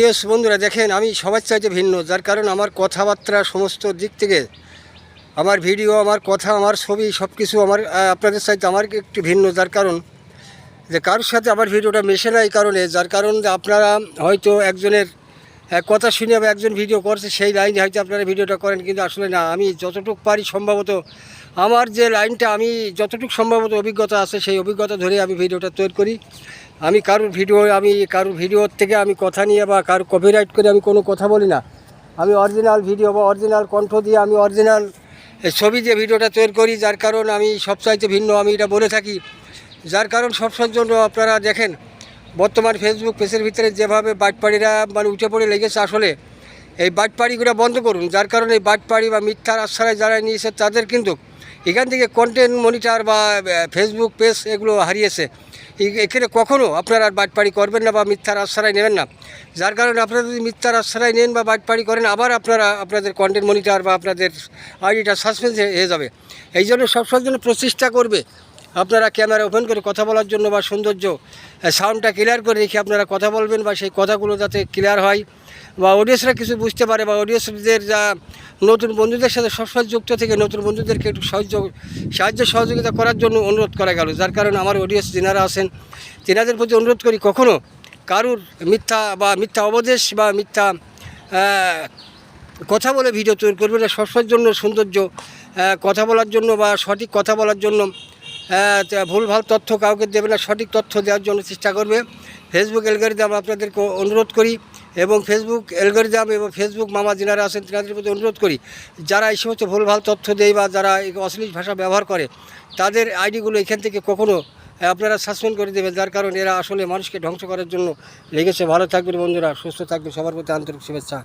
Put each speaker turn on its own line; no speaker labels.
Yes বন্ধুরা, দেখেন আমি সবার চাইতে ভিন্ন, যার কারণ আমার কথাবার্তা সমস্ত দিক থেকে আমার ভিডিও, আমার কথা, আমার ছবি সব কিছু আমার আপনাদের চাইতে আমার একটু ভিন্ন। যার কারণ যে কারোর সাথে আমার ভিডিওটা মেশে না, এই কারণে, যার কারণ যে আপনারা হয়তো একজনের কথা শুনে বা একজন ভিডিও করছে সেই লাইনে হয়তো আপনারা ভিডিওটা করেন, কিন্তু আসলে না। আমি যতটুকু পারি সম্ভবত আমার যে লাইনটা, আমি যতটুকু সম্ভবত অভিজ্ঞতা আছে সেই অভিজ্ঞতা ধরে আমি ভিডিওটা তৈরি করি। আমি কারোর ভিডিওর থেকে আমি কথা নিয়ে বা কারোর কপিরাইট করে আমি কোনো কথা বলি না। আমি অরিজিনাল ভিডিও বা অরিজিনাল কণ্ঠ দিয়ে, আমি অরিজিনাল ছবি দিয়ে ভিডিওটা তৈরি করি। যার কারণ আমি সবচাইতে ভিন্ন, আমি এটা বলে থাকি। যার কারণ সবসময়ের জন্য আপনারা দেখেন বর্তমান ফেসবুক পেজের ভিতরে যেভাবে বাটপাড়িরা মানে উঠে পড়ে লেগেছে, আসলে এই বাটপাড়িগুলো বন্ধ করুন। যার কারণে এই বাটপাড়ি বা মিথ্যার আশ্রয় যারা নিয়েছে তাদের কিন্তু এখান থেকে কন্টেন্ট মনিটর বা ফেসবুক পেজ এগুলো হারিয়েছে। এখানে কখনও আপনারা আর বাটপাড়ি করবেন না বা মিথ্যার আশ্রয় নেবেন না। যার কারণে আপনারা যদি মিথ্যার আশ্রয় নেন বা বাটপাড়ি করেন, আবার আপনাদের কন্টেন্ট মনিটর বা আপনাদের আইডিটা সাসপেন্ড হয়ে যাবে। এই জন্য সবসময়ের জন্য প্রচেষ্টা করবে আপনারা ক্যামেরা ওপেন করে কথা বলার জন্য বা সৌন্দর্য সাউন্ডটা ক্লিয়ার করে রেখে আপনারা কথা বলবেন, বা সেই কথাগুলো যাতে ক্লিয়ার হয় বা অডিয়েন্সরা কিছু বুঝতে পারে, বা অডিয়েন্সদের যা নতুন বন্ধুদের সাথে সবসময় যুক্ত থেকে নতুন বন্ধুদেরকে একটু সাহায্য সহযোগিতা করার জন্য অনুরোধ করা গেল। যার কারণে আমার অডিয়েন্স যারা আছেন তেনাদের প্রতি অনুরোধ করি, কখনও কারুর মিথ্যা উপদেশ বা মিথ্যা কথা বলে ভিডিও তৈরি করবে না। সবসময়ের জন্য সৌন্দর্য কথা বলার জন্য বা সঠিক কথা বলার জন্য ভুলভাল তথ্য কাউকে দেবে না, সঠিক তথ্য দেওয়ার জন্য চেষ্টা করবে। ফেসবুক অ্যালগরিদম আপনাদেরকে অনুরোধ করি, এবং ফেসবুক অ্যালগরিদম এবং ফেসবুক মামা যারা আছেন তাদের প্রতি অনুরোধ করি, যারা এই সমস্ত ভুলভাল তথ্য দেয় বা যারা এই অশ্লীল ভাষা ব্যবহার করে, তাদের আইডিগুলো এখান থেকে কখনও আপনারা সাসপেন্ড করে দেবেন। যার কারণে এরা আসলে মানুষকে ধ্বংস করার জন্য লেগেছে। ভালো থাকবেন বন্ধুরা, সুস্থ থাকবেন, সবার প্রতি আন্তরিক শুভেচ্ছা।